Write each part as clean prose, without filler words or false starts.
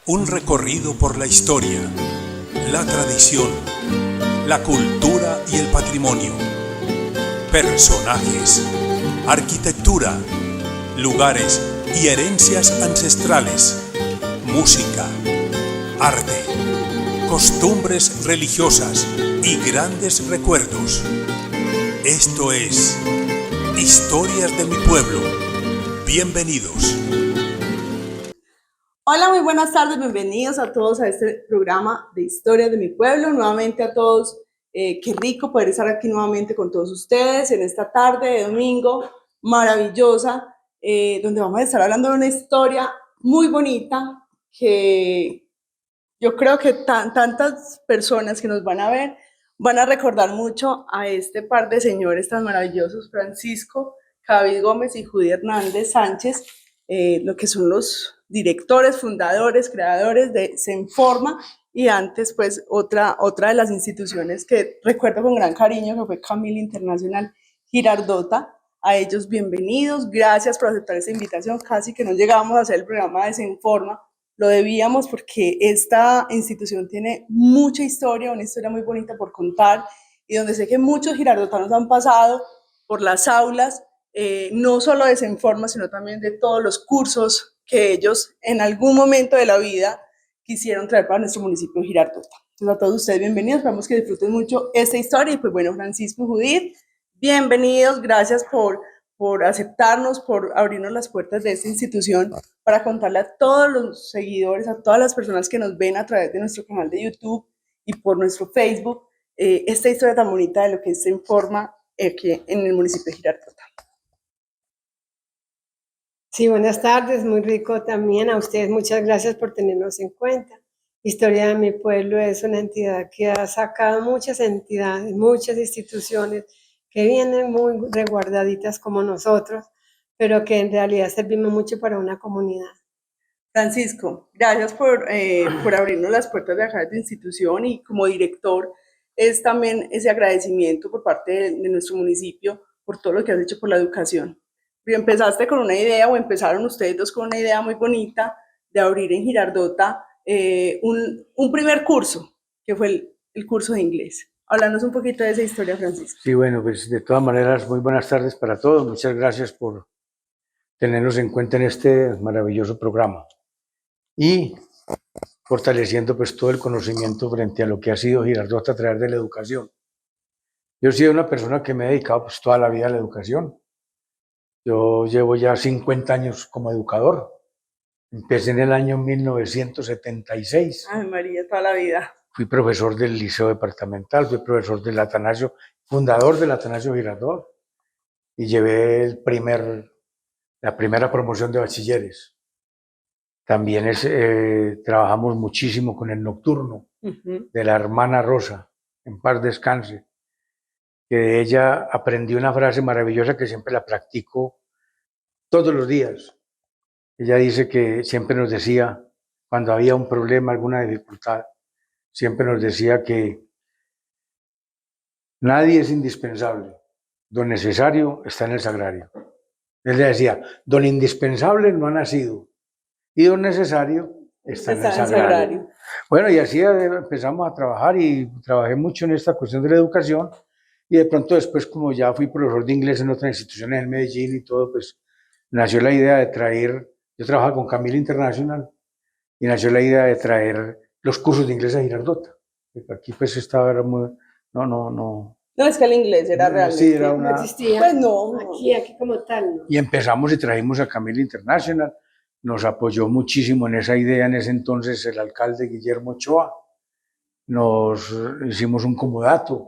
Un recorrido por la historia, la tradición, la cultura y el patrimonio. Personajes, arquitectura, lugares y herencias ancestrales. Música, arte, costumbres religiosas y grandes recuerdos. Esto es Historias de mi Pueblo. Bienvenidos. Hola, muy buenas tardes, bienvenidos a todos a este programa de Historias de mi Pueblo. Nuevamente a todos, qué rico poder estar aquí nuevamente con todos ustedes en esta tarde de domingo maravillosa, donde vamos a estar hablando de una historia muy bonita que yo creo que tantas personas que nos van a ver van a recordar mucho a este par de señores tan maravillosos, Francisco David Gómez y Judy Hernández Sánchez, lo que son los directores, fundadores, creadores de Senforma, y antes pues otra de las instituciones que recuerdo con gran cariño, que fue Camil Internacional Girardota. A ellos bienvenidos, gracias por aceptar esta invitación. Casi que no llegábamos a hacer el programa de Senforma, lo debíamos porque esta institución tiene mucha historia, una historia muy bonita por contar, y donde sé que muchos girardotanos han pasado por las aulas, no solo de Senforma, sino también de todos los cursos que ellos en algún momento de la vida quisieron traer para nuestro municipio de Girardota. Entonces a todos ustedes bienvenidos, esperamos que disfruten mucho esta historia. Y pues bueno, Francisco y Judith, bienvenidos, gracias por aceptarnos, por abrirnos las puertas de esta institución para contarle a todos los seguidores, a todas las personas que nos ven a través de nuestro canal de YouTube y por nuestro Facebook, esta historia tan bonita de lo que se informa aquí en el municipio de Girardota. Sí, buenas tardes, muy rico también. A ustedes muchas gracias por tenernos en cuenta. Historia de mi Pueblo es una entidad que ha sacado muchas entidades, muchas instituciones que vienen muy resguardaditas como nosotros, pero que en realidad servimos mucho para una comunidad. Francisco, gracias por abrirnos las puertas de acá de tu institución, y como director es también ese agradecimiento por parte de nuestro municipio por todo lo que has hecho por la educación. Y empezaste con una idea, o empezaron ustedes dos con una idea muy bonita de abrir en Girardota un primer curso, que fue el curso de inglés. Háblanos un poquito de esa historia, Francisco. Sí, bueno, pues de todas maneras, muy buenas tardes para todos. Muchas gracias por tenernos en cuenta en este maravilloso programa y fortaleciendo pues todo el conocimiento frente a lo que ha sido Girardota a través de la educación. Yo he sido una persona que me he dedicado pues toda la vida a la educación. Yo llevo ya 50 años como educador. Empecé en el año 1976. Ay, María, toda la vida. Fui profesor del Liceo Departamental, fui profesor del Atanasio, fundador del Atanasio Girardot, y llevé la primera promoción de bachilleres. También trabajamos muchísimo con el nocturno de la hermana Rosa, en paz descanse, que de ella aprendí una frase maravillosa que siempre la practico todos los días. Ella dice que siempre nos decía, cuando había un problema, alguna dificultad, siempre nos decía que nadie es indispensable, lo necesario está en el sagrario. Él le decía, don indispensable no ha nacido y don necesario está en el sagrario. Bueno, y así empezamos a trabajar, y trabajé mucho en esta cuestión de la educación, y de pronto después, como ya fui profesor de inglés en otras instituciones en Medellín y todo, pues nació la idea de traer, yo trabajaba con Camil International, y nació la idea de traer los cursos de inglés a Girardota. Aquí pues estaba, era muy, No, es que el inglés era realmente... Sí, era una... No existía. Pues no. Aquí como tal, ¿no? Y empezamos y trajimos a Camil International. Nos apoyó muchísimo en esa idea en ese entonces el alcalde Guillermo Ochoa. Nos hicimos un comodato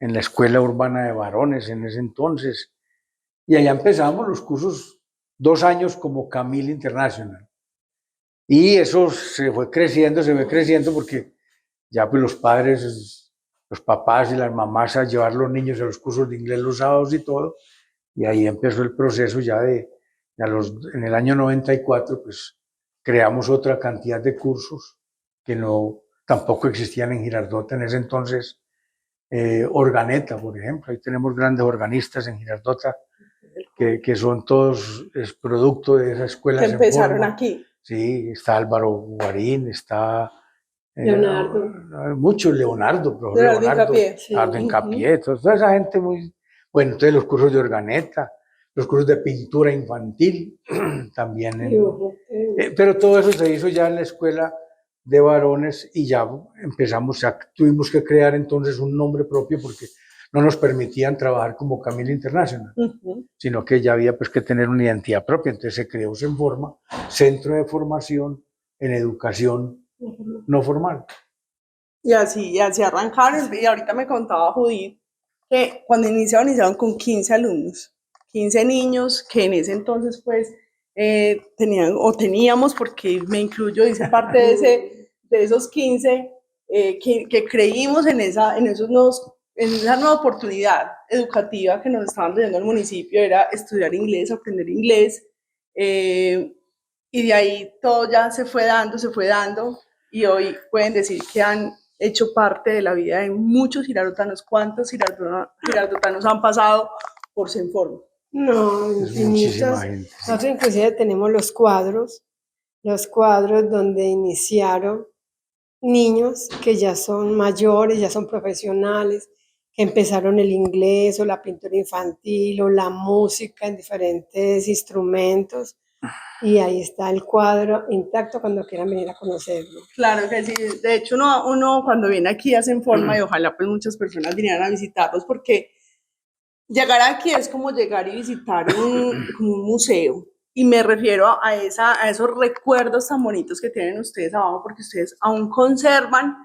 en la escuela urbana de varones en ese entonces. Y allá empezamos los cursos, 2 años como Camil International. Y eso se fue creciendo porque ya pues los padres, los papás y las mamás a llevar los niños a los cursos de inglés los sábados y todo. Y ahí empezó el proceso ya en el año 94, pues creamos otra cantidad de cursos que tampoco existían en Girardota en ese entonces. Organeta, por ejemplo, ahí tenemos grandes organistas en Girardota que son todos producto de esa escuela. Que empezaron aquí. Sí, está Álvaro Guarín, está Leonardo. muchos, Leonardo, profesor Leonardo Leonardo, Incapié. Sí. Leonardo Incapié, toda esa gente muy... Bueno, entonces los cursos de organeta, los cursos de pintura infantil, también. Dibujo. Pero todo eso se hizo ya en la escuela de varones y ya empezamos, ya tuvimos que crear entonces un nombre propio porque no nos permitían trabajar como Camila International, sino que ya había pues que tener una identidad propia. Entonces se creó Senforma, Centro de Formación en Educación No Formal. Y así arrancaron. Y ahorita me contaba Judith que cuando iniciaron con 15 alumnos, 15 niños que en ese entonces pues teníamos, porque me incluyo, hice parte de esos 15 que creímos en esa nueva oportunidad educativa que nos estaban dando el municipio, era estudiar inglés, aprender inglés, y de ahí todo ya se fue dando, y hoy pueden decir que han hecho parte de la vida de muchos girardotanos. ¿Cuántos girardotanos han pasado por Senforma? No, Es muchísima infinitos. gente. Nosotros inclusive tenemos los cuadros donde iniciaron niños que ya son mayores, ya son profesionales, que empezaron el inglés o la pintura infantil o la música en diferentes instrumentos. Y ahí está el cuadro intacto cuando quieran venir a conocerlo. Claro que sí. De hecho, uno cuando viene aquí a Senforma, y ojalá pues muchas personas vinieran a visitarlos, porque llegar aquí es como llegar y visitar como un museo. Y me refiero a esos recuerdos tan bonitos que tienen ustedes abajo, porque ustedes aún conservan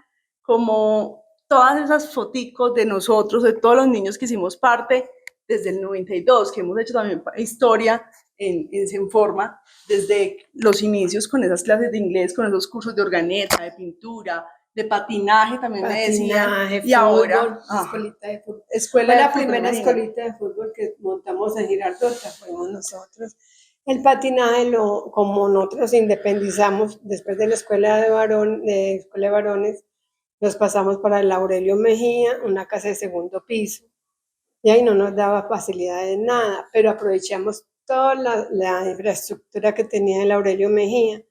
como todas esas foticos de nosotros, de todos los niños que hicimos parte desde el 92, que hemos hecho también historia en Senforma, desde los inicios con esas clases de inglés, con esos cursos de organeta, de pintura, de patinaje también me decían. Y fútbol, ahora, escuelita de fútbol. Escuela Fue la de fútbol, primera imagínate. escuelita de fútbol que montamos en Girardota, fuimos nosotros. El patinaje, como nosotros independizamos después de la escuela de varones, nos pasamos para el Aurelio Mejía, una casa de segundo piso. Y ahí no nos daba facilidad de nada, pero aprovechamos toda la infraestructura que tenía el Aurelio Mejía.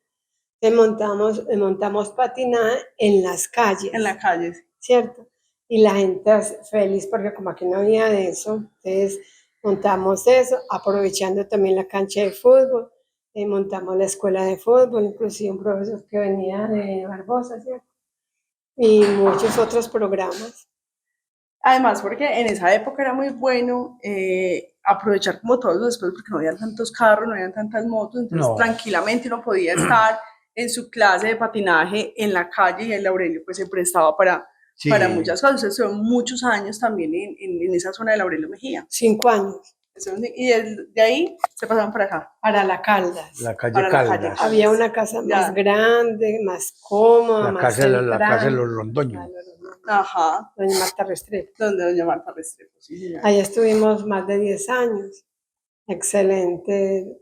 Montamos patinaje en las calles. En la calle. ¿Cierto? Y la gente es feliz porque como aquí no había de eso, entonces montamos eso, aprovechando también la cancha de fútbol, montamos la escuela de fútbol, inclusive un profesor que venía de Barbosa, ¿cierto? Y muchos otros programas. Además, porque en esa época era muy bueno aprovechar como todos los espacios, porque no había tantos carros, no había tantas motos, entonces tranquilamente uno podía estar en su clase de patinaje en la calle, y el Aurelio pues se prestaba para muchas cosas. Estuvieron muchos años también en esa zona del Aurelio Mejía. 5 años. Y de ahí se pasaban para acá. Para la Caldas. La calle Para la Caldas. calle Caldas. Había una casa más grande, más cómoda, más central. La casa de los Londoño. Ajá. Doña Marta Restrepo. Donde doña Marta Restrepo, sí, señora. Allá estuvimos más de 10 años. Excelente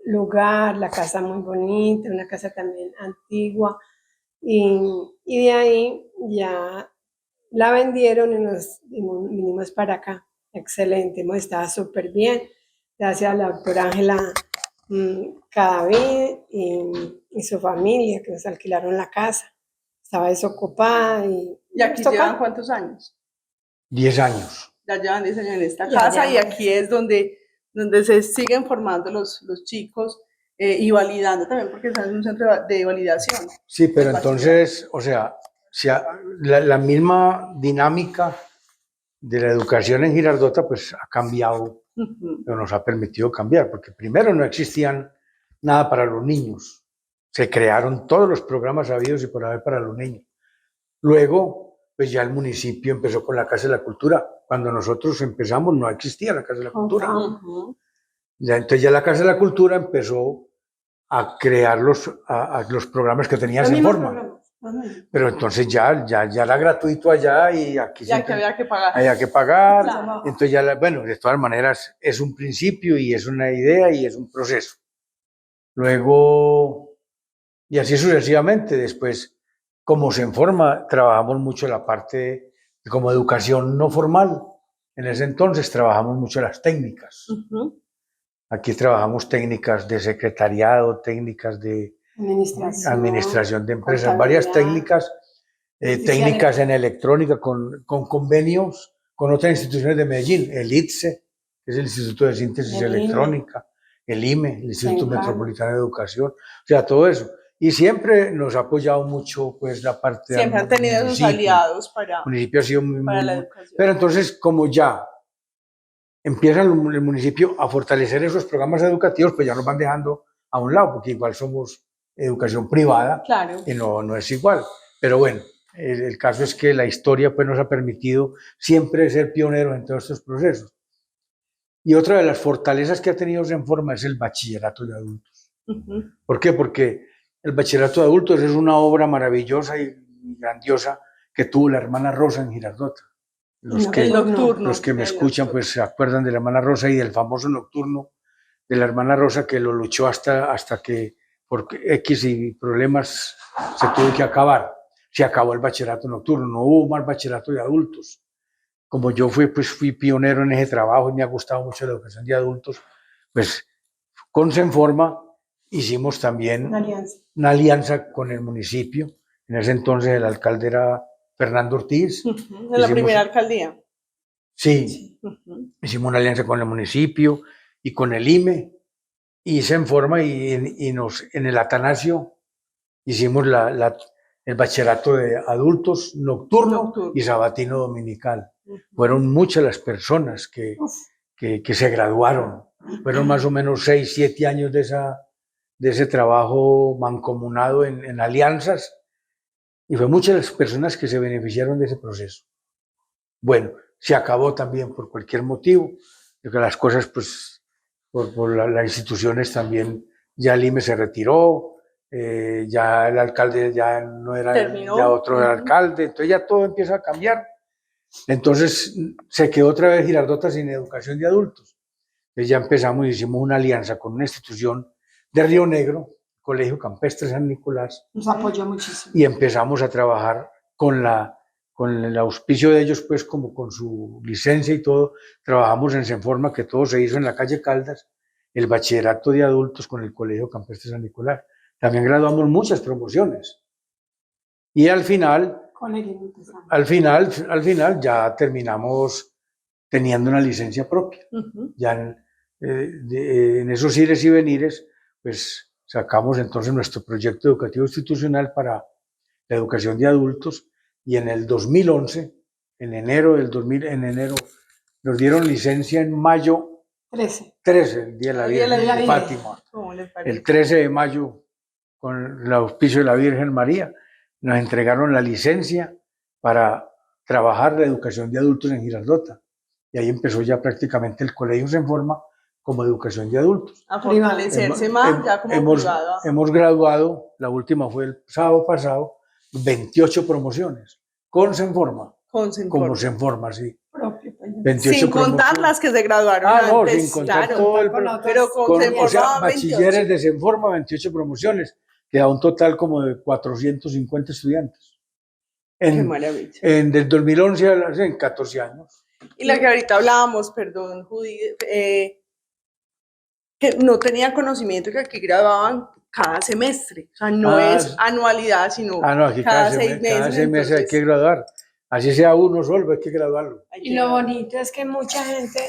lugar, la casa muy bonita, una casa también antigua. Y de ahí ya la vendieron y vinimos para acá. Excelente, hemos estado súper bien. Gracias a la doctora Ángela Cadavid y su familia que nos alquilaron la casa. Estaba desocupada. ¿Y aquí llevan cuántos años? 10 años. Ya llevan 10 años en esta casa, y aquí es donde se siguen formando los chicos y validando también, porque es un centro de validación. Sí, pero entonces, o sea, la misma dinámica de la educación en Girardota pues ha cambiado, pero nos ha permitido cambiar, porque primero no existían nada para los niños, se crearon todos los programas habidos y por haber para los niños. Luego, pues ya el municipio empezó con la Casa de la Cultura. Cuando nosotros empezamos no existía la Casa de la Cultura. Ya, entonces ya la Casa de la Cultura empezó a crear los programas que tenía Senforma. Pero entonces ya era gratuito allá y aquí ya que había que pagar. Había que pagar. Claro. Entonces ya, bueno, de todas maneras es un principio y es una idea y es un proceso. Luego, y así sucesivamente, después, como Senforma, trabajamos mucho la parte de como educación no formal. En ese entonces trabajamos mucho las técnicas. Aquí trabajamos técnicas de secretariado, técnicas de administración de empresas, varias técnicas, técnicas en electrónica con convenios con otras instituciones de Medellín, el ITSE, que es el Instituto de Síntesis Electrónica, el IME, el Instituto Metropolitano de Educación, o sea, todo eso. Y siempre nos ha apoyado mucho pues la parte siempre han tenido esos aliados para, el municipio ha sido para la educación. Pero entonces, como ya empieza el municipio a fortalecer esos programas educativos, pues ya nos van dejando a un lado, porque igual somos educación privada, claro, y no es igual. Pero bueno, el caso es que la historia pues nos ha permitido siempre ser pioneros en todos estos procesos. Y otra de las fortalezas que ha tenido Senforma es el bachillerato de adultos. ¿Por qué? Porque el bachillerato de adultos es una obra maravillosa y grandiosa que tuvo la hermana Rosa en Girardota. Los que me escuchan pues se acuerdan de la hermana Rosa y del famoso nocturno de la hermana Rosa, que lo luchó hasta que por X y problemas se tuvo que acabar. Se acabó el bachillerato nocturno, no hubo más bachillerato de adultos. Como yo fui pionero en ese trabajo y me ha gustado mucho la educación de adultos, pues con Senforma hicimos también una alianza con el municipio. En ese entonces el alcalde era Fernando Ortiz. En la primera alcaldía. Sí, hicimos una alianza con el municipio y con el IME y Senforma y en el Atanasio hicimos el bachillerato de adultos nocturno y sabatino dominical. Fueron muchas las personas que se graduaron. Fueron más o menos 6, 7 años de ese trabajo mancomunado en alianzas y fue muchas las personas que se beneficiaron de ese proceso. Bueno, se acabó también por cualquier motivo, porque las cosas pues por las instituciones también, ya el IME se retiró, ya el alcalde ya no era, ya otro era alcalde, entonces ya todo empieza a cambiar. Entonces se quedó otra vez Girardota sin educación de adultos. Entonces ya empezamos, hicimos una alianza con una institución de Río Negro, Colegio Campestre San Nicolás. Nos apoyó muchísimo. Y empezamos a trabajar con el auspicio de ellos, pues como con su licencia y todo. Trabajamos en Senforma, que todo se hizo en la calle Caldas, el bachillerato de adultos con el Colegio Campestre San Nicolás. También graduamos muchas promociones. Y al final ya terminamos teniendo una licencia propia. Ya en esos ires y venires, pues sacamos entonces nuestro proyecto educativo institucional para la educación de adultos y en el 2011, en enero nos dieron licencia en mayo 13, el Día de la Virgen de Fátima. El 13 de mayo, con el auspicio de la Virgen María, nos entregaron la licencia para trabajar la educación de adultos en Girardota. Y ahí empezó ya prácticamente el colegio Senforma como educación de adultos. A fortalecerse más, ya como privada. Hemos graduado, la última fue el sábado pasado, 28 promociones con Senforma. Como Senforma, sí. 28 sin contar las que se graduaron antes. Sin contar claro, todo pero con Senforma, o sea, bachilleres de Senforma, 28 promociones, que da un total como de 450 estudiantes. Qué maravilla. Del 2011 en 14 años. Y la que ahorita hablábamos, perdón, Judy, que no tenía conocimiento que aquí graduaban cada semestre, o sea, no es anualidad, sino aquí cada 6 meses. Cada 6 meses hay que graduar, así sea uno solo, hay que graduarlo. Y lo bonito es que mucha gente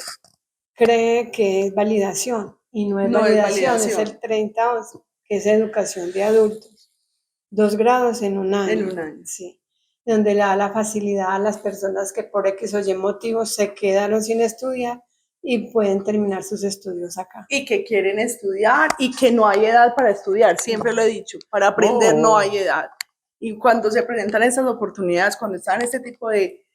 cree que es validación, y no es validación, es el 30-11, que es educación de adultos, 2 grados en un año. En un año. Sí, donde le da la facilidad a las personas que por X o Y motivos se quedaron sin estudiar y pueden terminar sus estudios acá. Y que quieren estudiar y que no hay edad para estudiar, siempre lo he dicho, para aprender no hay edad. Y cuando se presentan estas oportunidades, cuando están este tipo de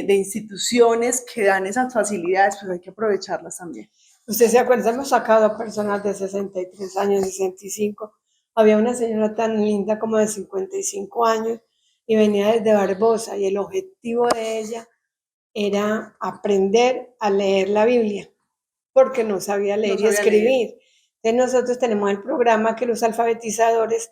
instituciones que dan esas facilidades, pues hay que aprovecharlas también. Usted se acuerda, hemos sacado personas de 63 años, 65. Había una señora tan linda como de 55 años y venía desde Barbosa y el objetivo de ella era aprender a leer la Biblia, porque no sabía leer y escribir. Entonces nosotros tenemos el programa que los alfabetizadores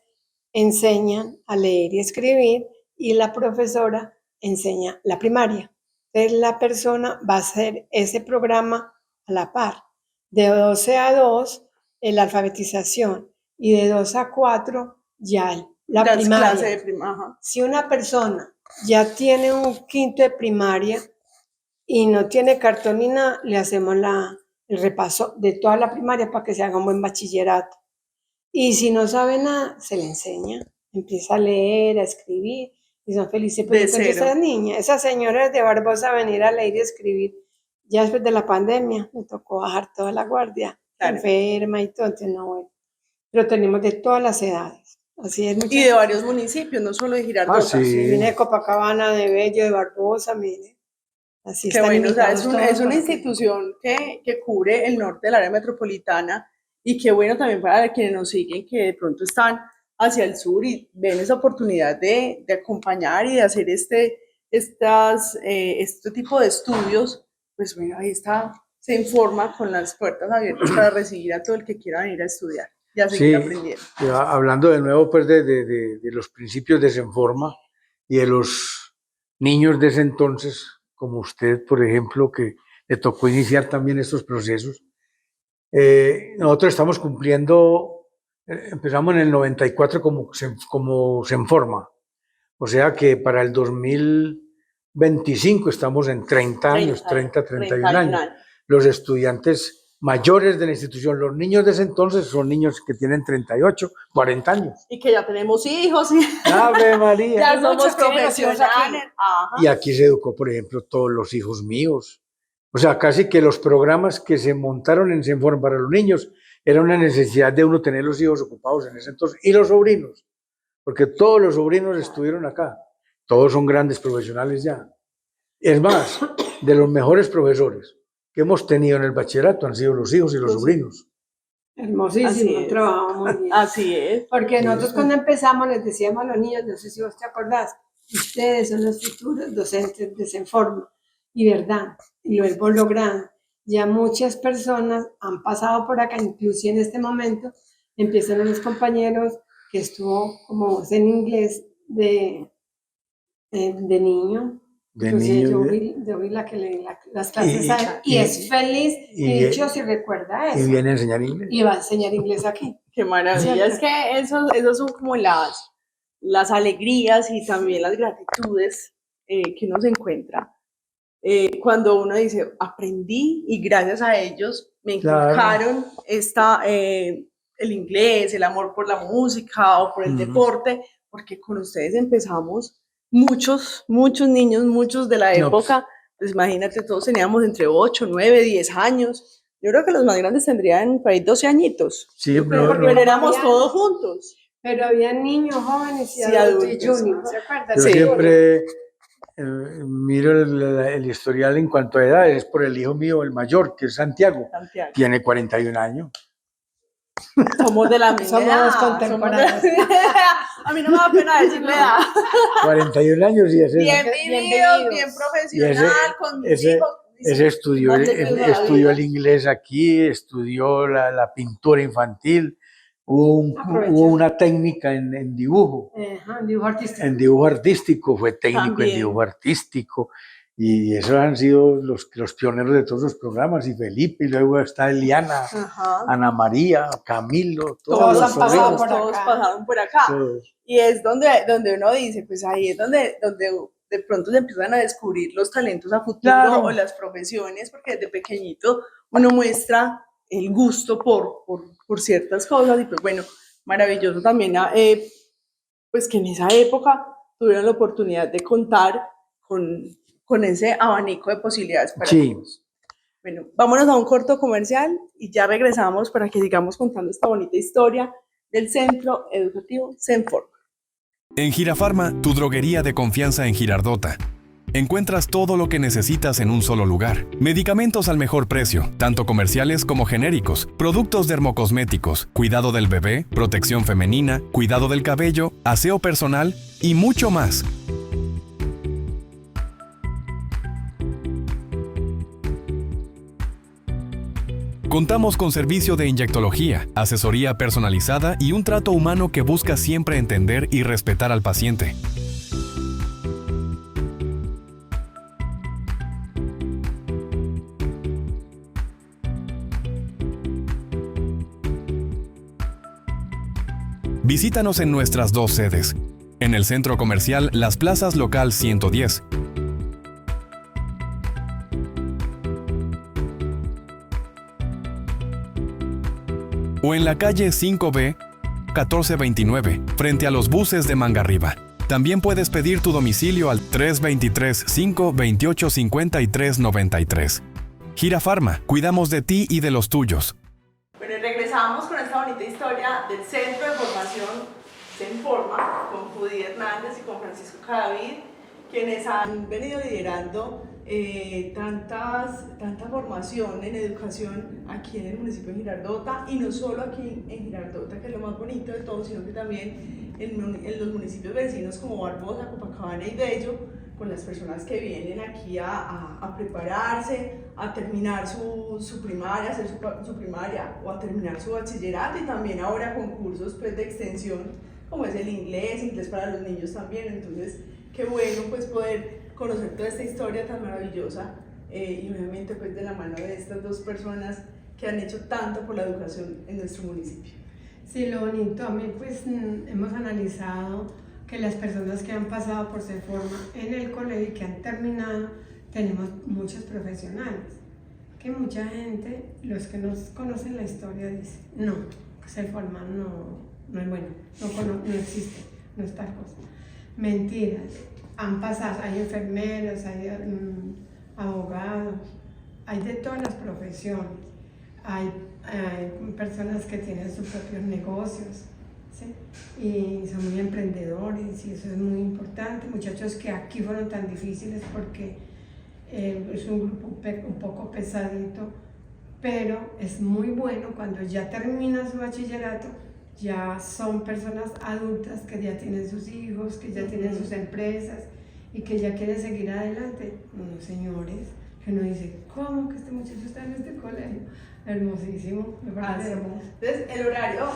enseñan a leer y escribir y la profesora enseña la primaria. Entonces la persona va a hacer ese programa a la par. De 12 a 2, la alfabetización, y de 2 a 4, ya la Las primaria. clases de primaria. Si una persona ya tiene un quinto de primaria y no tiene cartón ni nada, le hacemos el repaso de toda la primaria para que se haga un buen bachillerato. Y si no sabe nada, se le enseña. Empieza a leer, a escribir y son felices. Pero De cuando cero. esa niña, esas señoras de Barbosa venir a leer y escribir, ya después de la pandemia, me tocó bajar toda la guardia, Claro. enferma y todo, entonces no, bueno. Pero tenemos de todas las edades. Así es. Y de varios municipios, no solo de Girardota. Ah, sí. Sí, vine de Copacabana, de Bello, de Barbosa, mire. Así Qué están bueno, o sea, invitados es todos una para que- institución que cubre el norte del área metropolitana y qué bueno también para quienes nos siguen que de pronto están hacia el sur y ven esa oportunidad de acompañar y de hacer este tipo de estudios, pues bueno, ahí está, se informa con las puertas abiertas para recibir a todo el que quiera venir a estudiar y a seguir Sí, aprendiendo. hablando de nuevo pues de los principios de Senforma y de los niños de ese entonces, como usted, por ejemplo, que le tocó iniciar también estos procesos. Nosotros estamos cumpliendo, empezamos en el 94 como Senforma, o sea que para el 2025 estamos en 30 años, 31 años. Los estudiantes mayores de la institución, los niños de ese entonces son niños que tienen 38, 40 años. Y que ya tenemos hijos y ¡Ave María! ya Hay somos muchos que nacimos aquí. profesionales. Ajá. Y aquí se educó, por ejemplo, todos los hijos míos. O sea, casi que los programas que se montaron en Senforma para los niños era una necesidad de uno tener los hijos ocupados en ese entonces. Y los sobrinos, porque todos los sobrinos estuvieron acá. Todos son grandes profesionales ya. Es más, de los mejores profesores que hemos tenido en el bachillerato han sido los hijos y los sobrinos. Hermosísimo, Así un es. trabajo muy bien. Así es. Porque nosotros cuando empezamos les decíamos a los niños, no sé si vos te acordás, ustedes son los futuros docentes de Senforma. Y verdad, y lo hemos logrado. Ya muchas personas han pasado por acá, incluso en este momento empiezan los compañeros que estuvo como vos en inglés de niño. De Entonces, niño, yo vi la que le las clases Y- a él y es feliz y- y dicho si recuerda y eso. viene a enseñar inglés. Y va a enseñar inglés aquí. Qué maravilla. Cierto. Es que esos son como las alegrías y también las gratitudes que uno se encuentra. Cuando uno dice, aprendí y gracias a ellos me Claro. inculcaron el inglés, el amor por la música o por el Ujú. deporte, porque con ustedes empezamos muchos niños, muchos de la No, época, pues imagínate, todos teníamos entre 8, 9, 10 años. Yo creo que los más grandes tendrían por ahí 12 añitos. Sí, Yo creo, no, porque no. éramos todos juntos. Pero había niños jóvenes y Sí, adultos y adultos, juniors, ajá. ¿se acuerdan? Yo Sí. siempre miro el historial en cuanto a edad, es por el hijo mío, el mayor, que es Santiago, Santiago. tiene 41 años. Somos de la misma Somos edad. contemporáneos. A mí no me da pena decirle edad. 41 años y ese, Bien Bien vividos, vividos. bien Y profesional, con mis ese- hijos. ese estudió, Más de que una estudió vida. el inglés aquí, estudió la pintura infantil, hubo una técnica en dibujo. Ajá, dibujo artístico. En dibujo artístico, fue técnico También. en dibujo artístico, y esos han sido los pioneros de todos los programas, y Felipe, y luego está Eliana, Ajá. Ana María, Camilo, Todos todos los han pasado sobrinos, por Todos acá. pasaron por acá. todos. Y es donde uno dice, pues ahí es donde de pronto se empiezan a descubrir los talentos a futuro Claro. o las profesiones, porque desde pequeñito uno muestra el gusto por ciertas cosas y pues bueno, maravilloso también pues que en esa época tuvieron la oportunidad de contar con ese abanico de posibilidades para Sí. todos. Bueno, vámonos a un corto comercial y ya regresamos para que sigamos contando esta bonita historia del Centro Educativo Senforma. En Girafarma, tu droguería de confianza en Girardota. Encuentras todo lo que necesitas en un solo lugar. Medicamentos al mejor precio, tanto comerciales como genéricos. Productos dermocosméticos, cuidado del bebé, protección femenina, cuidado del cabello, aseo personal y mucho más. Contamos con servicio de inyectología, asesoría personalizada y un trato humano que busca siempre entender y respetar al paciente. Visítanos en nuestras 2 sedes. En el Centro Comercial Las Plazas Local 110. O en la calle 5B 1429, frente a los buses de Mangarriba. También puedes pedir tu domicilio al 323-528-5393. Girafarma, cuidamos de ti y de los tuyos. Bueno, y regresamos con esta bonita historia del Centro de Formación Se Informa, con Judy Hernández y con Francisco Cadavid, quienes han venido liderando tanta formación en educación aquí en el municipio de Girardota, y no solo aquí en Girardota, que es lo más bonito de todo, sino que también en los municipios vecinos como Barbosa, Copacabana y Bello, con las personas que vienen aquí a prepararse, a terminar su primaria, hacer su primaria, o a terminar su bachillerato, y también ahora con cursos pues, de extensión, como es el inglés para los niños también. Entonces, qué bueno pues poder conocer toda esta historia tan maravillosa, y obviamente pues de la mano de estas dos personas que han hecho tanto por la educación en nuestro municipio. Sí, lo bonito, a mí pues hemos analizado que las personas que han pasado por Se Forma en el colegio y que han terminado, tenemos muchos profesionales, que mucha gente, los que nos conocen la historia, dicen, no, Se Forma no es bueno, no existe, no es tal cosa. Mentiras, han pasado, hay enfermeros, hay abogados, hay de todas las profesiones, hay personas que tienen sus propios negocios, ¿sí? Y son muy emprendedores, y eso es muy importante. Muchachos que aquí fueron tan difíciles porque es un grupo un poco pesadito, pero es muy bueno cuando ya terminan su bachillerato, ya son personas adultas que ya tienen sus hijos, que ya tienen sus empresas y que ya quieren seguir adelante. Unos señores que uno dice, ¿cómo que este muchacho está en este colegio? Hermosísimo, me parece hermoso. Entonces, el horario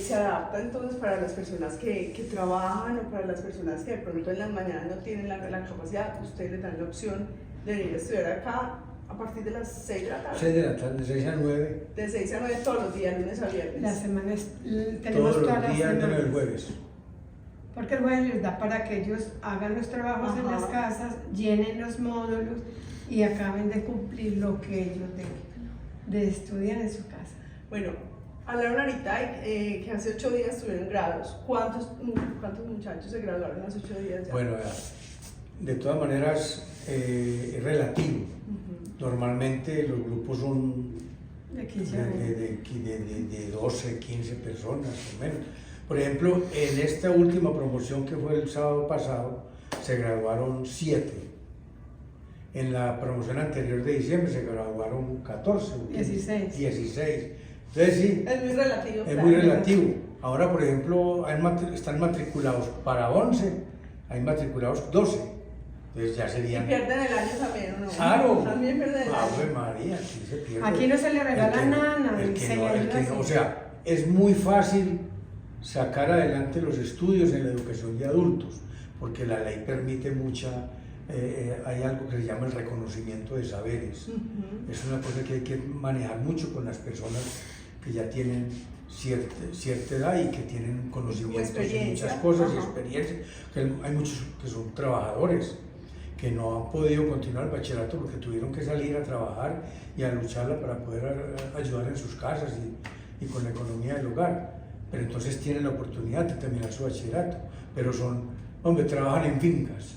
se adapta entonces para las personas que trabajan, o para las personas que de pronto en las mañanas no tienen la capacidad. Ustedes les dan la opción de venir a estudiar acá a partir de las 6 de la tarde. 6 de la tarde, de 6 a 9. De 6 a 9 todos los días, lunes a viernes. La semana tenemos todos todas los días las menos el semanas. jueves. Porque el jueves les da para que ellos hagan los trabajos en las casas, llenen los módulos y acaben de cumplir lo que ellos de estudiar en su casa. Bueno, hablaron ahorita que hace 8 días tuvieron grados. ¿Cuántos muchachos se graduaron hace 8 días ya? Bueno, de todas maneras es relativo. Normalmente los grupos son De 15 de 12, 15 personas o menos. Por ejemplo, en esta última promoción que fue el sábado pasado, se graduaron 7. En la promoción anterior de diciembre se graduaron 14. 16. 16. Entonces sí, Es muy relativo. es muy relativo. Ahora, por ejemplo, están matriculados para 11, hay matriculados 12. Entonces ya serían... Y pierden el año también, ¿o no? Claro. También pierden el año. Ave María, aquí se pierde. Aquí no se le regala nada. O sea, es muy fácil sacar adelante los estudios en la educación de adultos, porque la ley permite hay algo que se llama el reconocimiento de saberes. Es una cosa que hay que manejar mucho con las personas que ya tienen cierta edad y que tienen conocimientos de muchas cosas y experiencia. Hay muchos que son trabajadores que no han podido continuar el bachillerato porque tuvieron que salir a trabajar y a lucharla para poder ayudar en sus casas y con la economía del hogar. Pero entonces tienen la oportunidad de terminar su bachillerato, pero trabajan en fincas,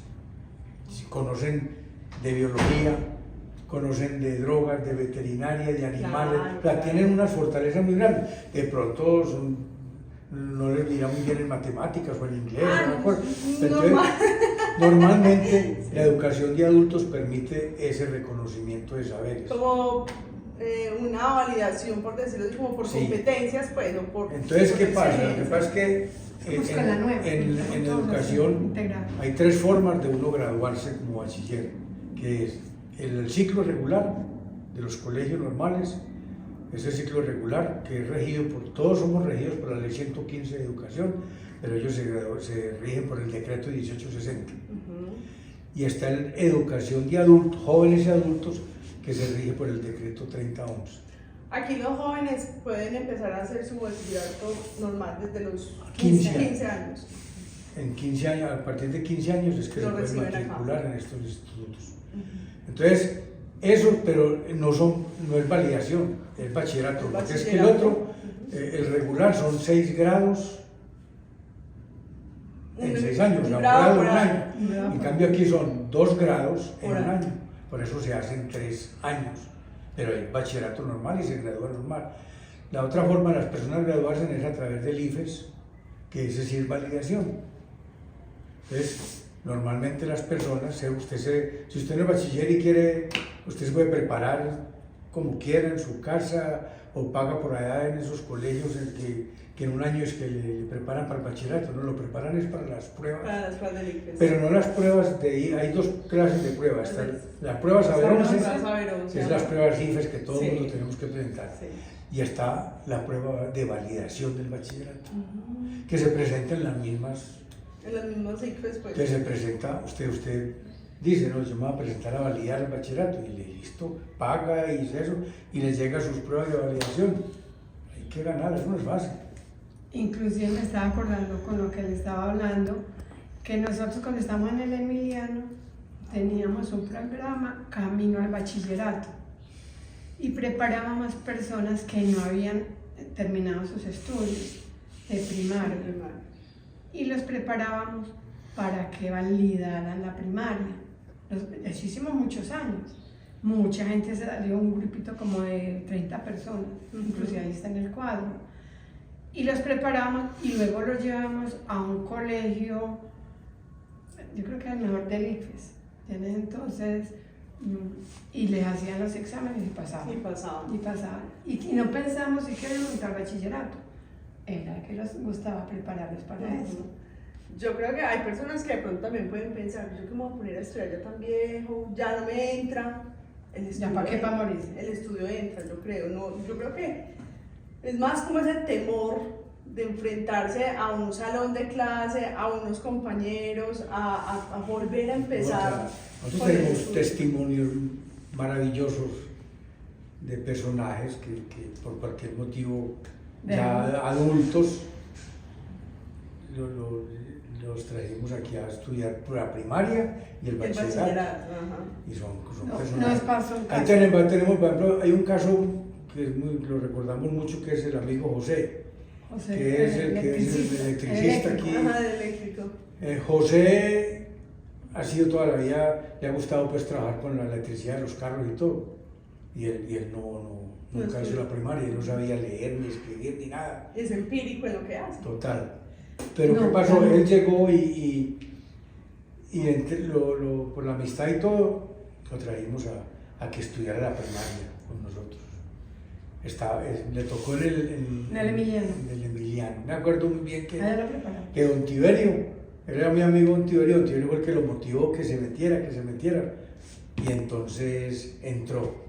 conocen de biología, conocen de drogas, de veterinaria, de animales, tienen unas fortalezas muy grandes. De pronto no les dirá muy bien en matemáticas o en inglés, Entonces, normalmente la educación de adultos permite ese reconocimiento de saberes. Como una validación, por decirlo así, como por competencias, pues, o por... Entonces, ¿qué pasa? Lo que pasa es que en educación hay 3 formas de uno graduarse como bachiller, que es el ciclo regular de los colegios normales, ese ciclo regular que es regido todos somos regidos por la ley 115 de educación, pero ellos se rigen por el decreto 1860. Y está la educación de adultos, jóvenes y adultos, que se rige por el decreto 3011. Aquí los jóvenes pueden empezar a hacer su bachillerato normal desde los 15 15 años. En 15 años, a partir de 15 años es que Lo se puede reciben matricular acá. en estos institutos. Entonces, eso, pero no es validación, es bachillerato. El Porque es que el bachillerato. otro, el regular, son 6 grados en 6 años, Un un grado grado por en un año. año. En cambio aquí son 2 grados en Por un año. año. Por eso se hacen 3 años. Pero hay bachillerato normal y se gradúa normal. La otra forma de las personas graduarse es a través del IFES, que ese sí es validación. Entonces, normalmente las personas, si usted no es bachiller y quiere, usted se puede preparar como quiera en su casa o paga por allá en esos colegios que en un año es que le preparan para el bachillerato, no lo preparan es para las pruebas. Para las pruebas del ICFES. Pero no las pruebas hay 2 clases de pruebas. Está la prueba Saber 11, que es las pruebas IFES que todo el mundo tenemos que presentar. Sí. Y está la prueba de validación del bachillerato, que se presenta en las mismas. En los mismos ICFES, pues. Entonces se presenta, usted dice, no, yo me voy a presentar a validar el bachillerato, y listo, paga y eso, y le llega sus pruebas de validación. Hay que ganar, eso no es fácil. Inclusive me estaba acordando con lo que le estaba hablando, que nosotros cuando estamos en el Emiliano teníamos un programa Camino al Bachillerato y preparábamos personas que no habían terminado sus estudios de primaria y los preparábamos para que validaran la primaria. Eso hicimos muchos años. Mucha gente se salió, un grupito como de 30 personas, inclusive ahí está en el cuadro. Y los preparamos y luego los llevamos a un colegio, yo creo que era el mejor del IFES, entonces, y les hacían los exámenes y pasaban. Y no pensamos si queríamos entrar al bachillerato, era que les gustaba prepararlos para eso. Yo creo que hay personas que de pronto también pueden pensar, yo que me voy a poner a estudiar ya tan viejo, ya no me entra. ¿Ya para qué, para morirse? El estudio entra, yo creo. No, yo creo que es más como ese temor de enfrentarse a un salón de clase, a unos compañeros, a volver a empezar. Nosotros tenemos testimonios maravillosos de personajes que por cualquier motivo, ya adultos, los trajimos aquí a estudiar por la primaria y el bachillerato. Y son personajes. Ahí tenemos, por ejemplo, hay un caso que lo recordamos mucho, que es el amigo José, que es el electricista aquí. José ha sido toda la vida, le ha gustado pues trabajar con la electricidad de los carros y todo, y él nunca hizo la primaria, no sabía leer ni escribir ni nada. Es empírico en lo que hace. Total. Pero ¿qué pasó? Él llegó y por la amistad y todo, lo trajimos a que estudiara la primaria con nosotros. Le tocó en el Emiliano. Me acuerdo muy bien que don Tiberio, él era mi amigo don Tiberio fue el que lo motivó que se metiera. Y entonces entró.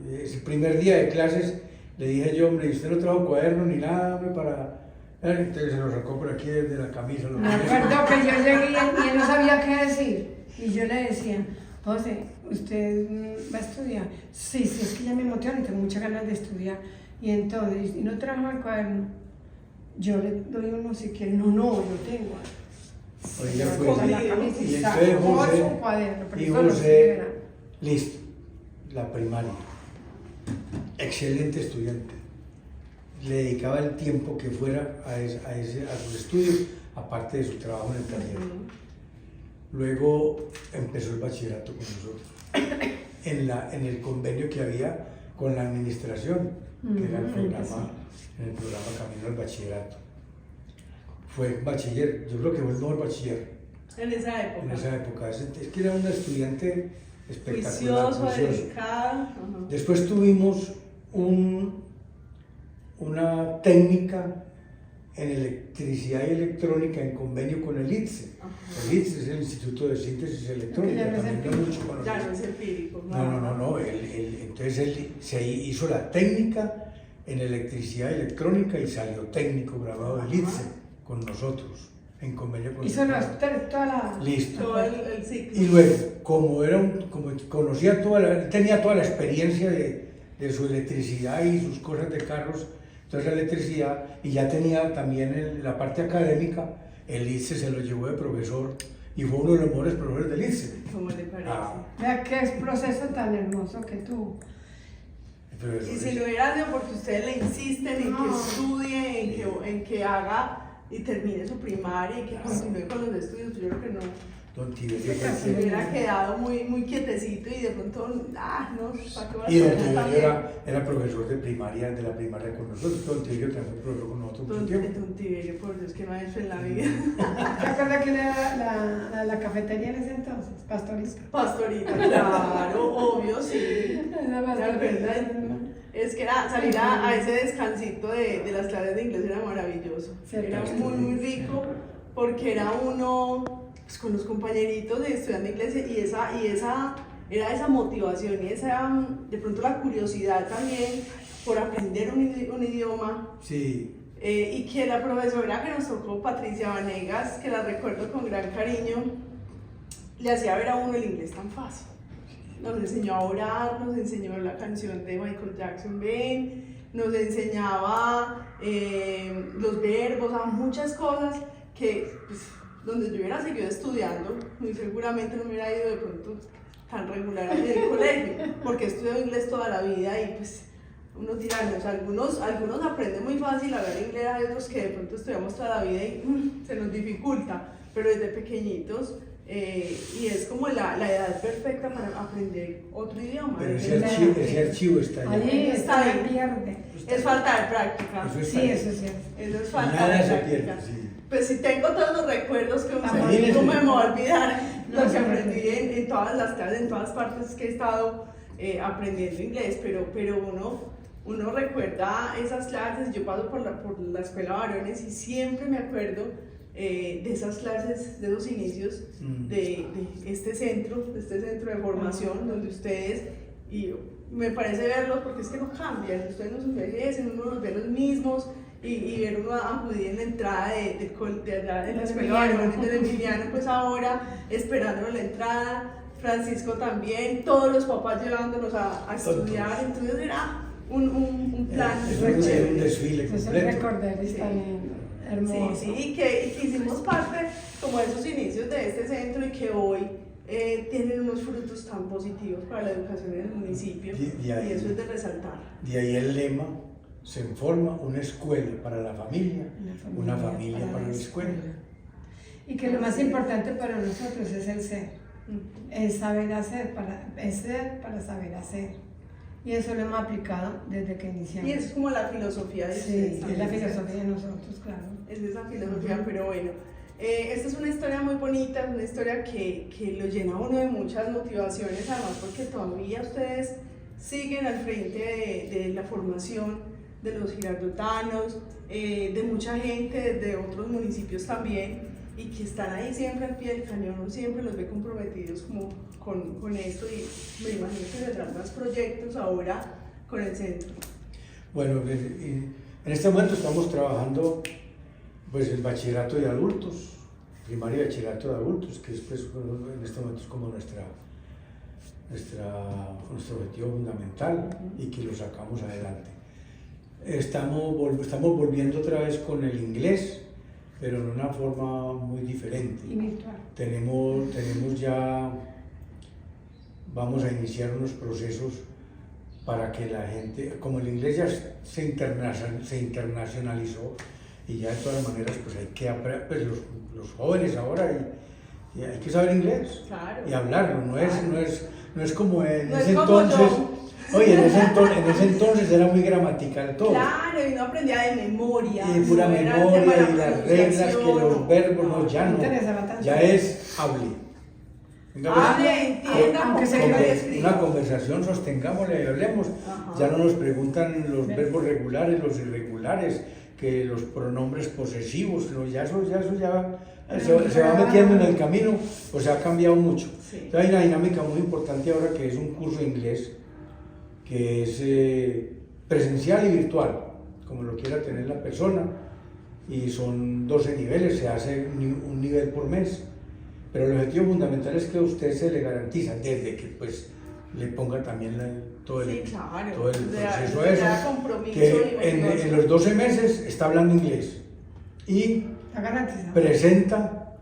El primer día de clases le dije yo, hombre, ¿usted no trajo cuaderno ni nada, hombre, para...? Entonces se lo sacó por aquí desde la camisa. Me acuerdo que yo llegué y él no sabía qué decir. Y yo le decía, José, ¿usted va a estudiar? Sí, es que ya me motivan y tengo muchas ganas de estudiar. Y entonces, ¿y no trajo el cuaderno? Yo le doy uno si quiere. No, yo tengo. Oiga, y entonces José, listo, la primaria. Excelente estudiante. Le dedicaba el tiempo que fuera a sus estudios, aparte de su trabajo en el taller. Luego empezó el bachillerato con nosotros, en el convenio que había con la administración, que era el programa Camino al Bachillerato. Fue bachiller, yo creo que fue el mejor bachiller. En esa época. Es que era un estudiante espectacular. Juicioso, dedicado. Después tuvimos una técnica en electricidad y electrónica en convenio con el ITSE. El ITSE es el Instituto de Síntesis Electrónica, también no mucho conocido. Ya no es empírico. No. Entonces él se hizo la técnica en electricidad y electrónica y salió técnico graduado del ITSE con nosotros, en convenio con hizo toda la... Listo. Todo el ciclo. Y luego, como conocía tenía toda la experiencia de de su electricidad y sus cosas de carros, toda esa electricidad, y ya tenía también la parte académica. El ICE se lo llevó de profesor y fue uno de los mejores profesores del ICE. ¿Cómo le parece? Vea qué es proceso tan hermoso que tuvo. Y si no hubiera sido porque ustedes le insisten en que estudie, en que haga y termine su primaria y que continúe con los estudios, yo creo que no. Don Tiberio Se hubiera quedado muy quietecito y de pronto, no, ¿para qué va a y don hacer Tiberio era profesor de la primaria con nosotros. Don Tiberio también fue profesor con nosotros mucho tiempo. Don Tiberio, por Dios, que no ha hecho en la vida. ¿Te acuerdas quién era la cafetería en ese entonces? Pastorita. Pastorita, claro, obvio, sí. Esa ¿Se pastorita. acuerdan? Es que salir a ese descansito de las clases de inglés era maravilloso. Era muy rico porque era uno pues, con los compañeritos estudiando inglés y esa era esa motivación y esa, de pronto la curiosidad también por aprender un idioma. Sí. Y que la profesora que nos tocó, Patricia Vanegas, que la recuerdo con gran cariño, le hacía ver a uno el inglés tan fácil. Nos enseñó a orar, nos enseñó la canción de Michael Jackson, Ven, nos enseñaba los verbos, muchas cosas que pues, donde yo hubiera seguido estudiando, muy seguramente no me hubiera ido de pronto tan regular en el colegio, porque he estudiado inglés toda la vida y pues unos dirán, algunos aprenden muy fácil a hablar inglés, hay otros que de pronto estudiamos toda la vida y se nos dificulta, pero desde pequeñitos. Y es como la edad perfecta para aprender otro idioma. Pero ese archivo está allá. Allí está se ahí. pierde. Es falta de práctica. Eso está Sí, ahí. eso es cierto. Eso es falta Nada de se práctica. pierde, sí. Pues si tengo todos los recuerdos que Imagínese. no me voy a olvidar lo que No, aprendí en todas las clases, en todas partes que he estado aprendiendo inglés, pero uno recuerda esas clases. Yo paso por la escuela varones y siempre me acuerdo de esas clases, de esos inicios de este centro de formación donde ustedes, y me parece verlos porque es que no cambian, ustedes no se envejecen, uno los ve los mismos y ver uno acudir en la entrada de la escuela varones del Emiliano, pues ahora esperando la entrada, Francisco también, todos los papás llevándonos a estudiar, entonces era un plan. Es un desfile Eso completo. recordar está bien hermoso. Sí, y que hicimos parte como de esos inicios de este centro y que hoy tienen unos frutos tan positivos para la educación en el municipio y eso es de resaltar. De ahí el lema, se forma una escuela para la familia, una familia para la escuela. Y que lo más importante para nosotros es el ser, el saber hacer, el ser para saber hacer. Y eso lo hemos aplicado desde que iniciamos. Y es como la filosofía de Sí, ustedes es también, la filosofía de nosotros, claro. Es esa filosofía, pero bueno. Esta es una historia muy bonita, una historia que lo llena a uno de muchas motivaciones, además porque todavía ustedes siguen al frente de la formación de los girardotanos, de mucha gente de otros municipios también, y que están ahí siempre al pie del cañón, uno siempre los ve comprometidos como con esto, y me imagino que vendrán más proyectos ahora con el centro. Bueno, en este momento estamos trabajando pues el bachillerato de adultos, primaria y bachillerato de adultos, que es, pues, en este momento es como nuestro objetivo fundamental y que lo sacamos adelante. Estamos volviendo otra vez con el inglés, pero en una forma muy diferente. Y virtual. Tenemos ya, vamos a iniciar unos procesos para que la gente, como el inglés ya se internacionalizó, y ya de todas maneras pues hay que aprender, pues los jóvenes ahora y hay que saber inglés, claro, y hablarlo, no es como en no ese es como entonces. yo. Oye, en ese entonces era muy gramatical todo. Claro, y no aprendía de memoria. Y de pura no era memoria, tema de y la las reglas, que los verbos, no, ya no. interesaba tanto. Ya es hable. Venga, Hable, entienda, aunque se comprenda y quede escriba. una conversación, sostengámosla y hablemos. Ajá. Ya no nos preguntan los verbos regulares, los irregulares, que los pronombres posesivos, no, ya eso se va metiendo en el camino, pues ha cambiado mucho. Sí. Entonces, hay una dinámica muy importante ahora que es un curso de inglés, que es presencial y virtual, como lo quiera tener la persona, y son 12 niveles, se hace un nivel por mes, pero el objetivo fundamental es que a usted se le garantiza, desde que pues le ponga también todo el, Sí, claro. todo el O sea, proceso a le eso. da compromiso Que y en motivación. los 12 meses está hablando inglés y Está garantizado. presenta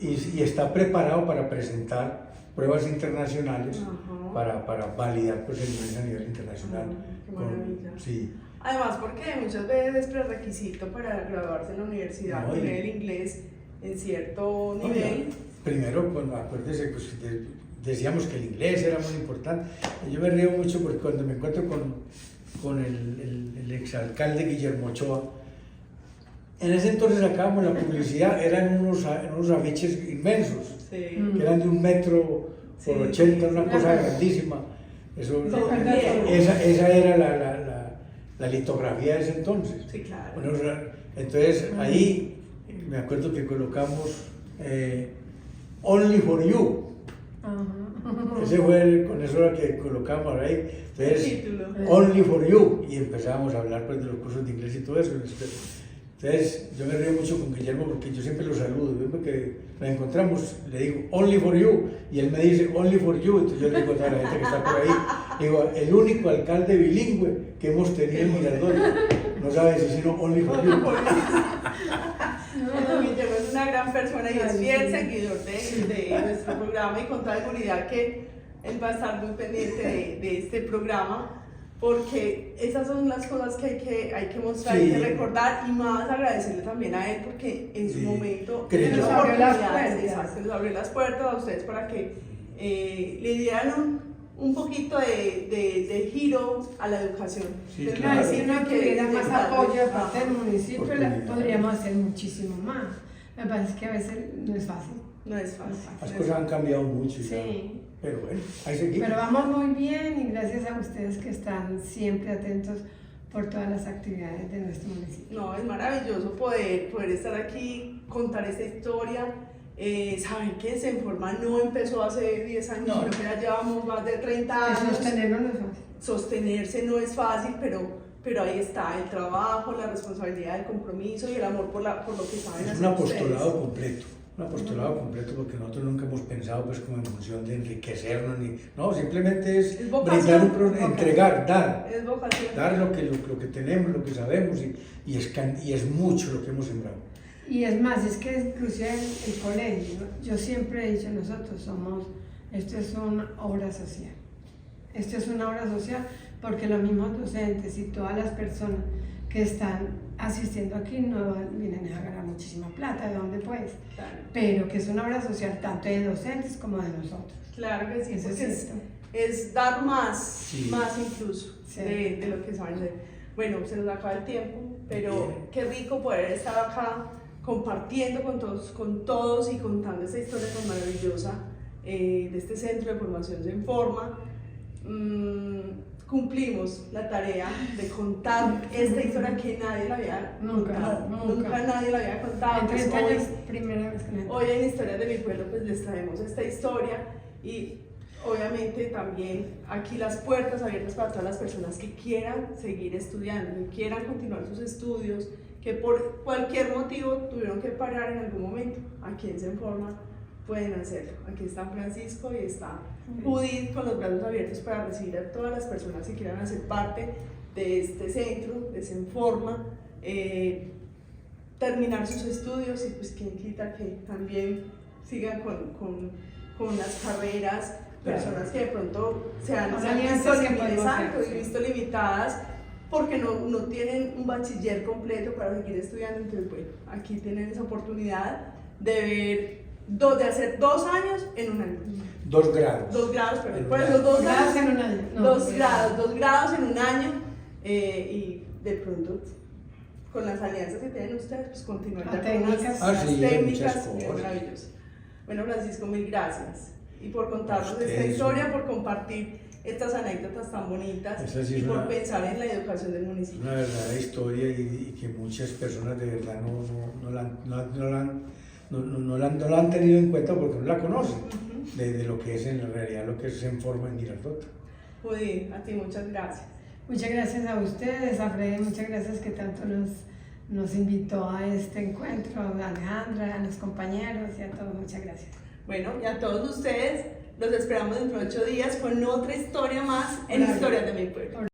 y está preparado para presentar pruebas internacionales Ajá. para validar pues, el inglés a nivel internacional. Qué maravilla. Sí. Además, porque muchas veces es prerequisito para graduarse en la universidad, No, y- tener el inglés en cierto No, nivel. Primero, bueno, acuérdese, pues, decíamos que el inglés era muy importante. Yo me río mucho porque cuando me encuentro con el exalcalde Guillermo Ochoa, en ese entonces sacábamos la publicidad, eran unos afiches inmensos, Sí. que eran de 1 metro por Sí, 80, sí, una sí. cosa grandísima. Eso, Bien. esa era la litografía de ese entonces. Sí, claro. Bueno, entonces ahí me acuerdo que colocamos Only for You. Ajá. Ese fue con eso era que colocamos ahí. El Entonces, título. Only for You. Y empezamos a hablar pues, de los cursos de inglés y todo eso. Entonces, yo me río mucho con Guillermo porque yo siempre lo saludo. Siempre que nos encontramos, le digo Only for You. Y él me dice Only for You. Entonces, yo le digo a toda la gente que está por ahí, digo, el único alcalde bilingüe que hemos tenido en Girardota. No sabe si sino Only for You. Don Guillermo es una gran persona y es fiel seguidor de nuestro programa y con toda seguridad que él va a estar muy pendiente de este programa porque esas son las cosas que hay que mostrar, Sí. hay que recordar y más agradecerle también a él porque en su Sí. momento Creyó. nos Nos abrió las oportunidades, puertas. exacto, nos abrió las puertas a ustedes para que le dieran un poquito de giro a la educación. Sí, Entonces, claro. Claro, si uno tuviera más apoyo de parte del municipio, Oportunidad. podríamos hacer muchísimo más. Me parece que a veces no es fácil. No es fácil. Las cosas han cambiado mucho. Ya. Sí. Pero bueno, ahí seguimos. Pero vamos muy bien y gracias a ustedes que están siempre atentos por todas las actividades de nuestro municipio. No, es maravilloso poder estar aquí, contar esta historia, saber que Senforma no empezó hace 10 años, No. sino que ya llevamos más de 30 años. Sostenerlo no es fácil. Sostenerse no es fácil, pero ahí está el trabajo, la responsabilidad, el compromiso y el amor por lo que saben Es hacer un apostolado ustedes. completo. Un apostolado completo porque nosotros nunca hemos pensado pues como en función de enriquecernos ni no, simplemente es vocación. brindar entregar, dar Es vocación. lo que tenemos, lo que sabemos y es mucho lo que hemos sembrado. Y es más, es que inclusive el colegio, ¿no? Yo siempre he dicho, esto es una obra social. Esto es una obra social porque los mismos docentes y todas las personas que están asistiendo aquí no vienen a ganar muchísima plata, ¿de dónde pues? Claro, Pero que es una obra social tanto de docentes como de nosotros. claro que sí, Eso porque es cierto. es dar más, Sí. más incluso Sí. de lo que saben hacer. Bueno, se nos acaba el tiempo, pero Bien. qué rico poder estar acá compartiendo con todos y contando esta historia tan maravillosa de este centro de formación Senforma. Cumplimos la tarea de contar esta historia que nadie la había Nunca, contado. nunca. Nadie la había contado. En Pues 30 hoy- años, primera vez que me Hoy en Historias de mi Pueblo pues les traemos esta historia y obviamente también aquí las puertas abiertas para todas las personas que quieran seguir estudiando, que quieran continuar sus estudios, que por cualquier motivo tuvieron que parar en algún momento. Aquí en Senforma pueden hacerlo. Aquí está Francisco y está Judith con los brazos abiertos para recibir a todas las personas que quieran hacer parte de este centro, de Senforma, terminar sus estudios y pues quien quita que también sigan con las carreras, personas que de pronto se han Con se han visto alianzas que podemos exacto, hacer, y sí. visto limitadas porque no tienen un bachiller completo para seguir estudiando. Entonces, bueno, aquí tienen esa oportunidad de ver, de hacer 2 años en un año. 2 grados. 2 grados, perdón, En por un eso año. 2 Grados grados en un año. No, 2 grados en un año y de pronto con las alianzas que tienen ustedes pues continuar Las ya con técnicas. las Sí, técnicas muchas y es cosas. maravilloso. Bueno, Francisco, mil gracias y por contarnos esta Ustedes. historia, por compartir estas anécdotas tan bonitas Esa sí y es por una- pensar en la educación del municipio. Una verdadera historia y que muchas personas de verdad no la han tenido en cuenta porque no la conocen de lo que es en realidad lo que se forma en Girardota. Judith, a ti muchas gracias. Muchas gracias a ustedes, a Freddy, muchas gracias que tanto nos invitó a este encuentro, a Alejandra, a los compañeros y a todos, muchas gracias. Bueno, y a todos ustedes los esperamos dentro de 8 días con otra historia más en Historias de mi Pueblo.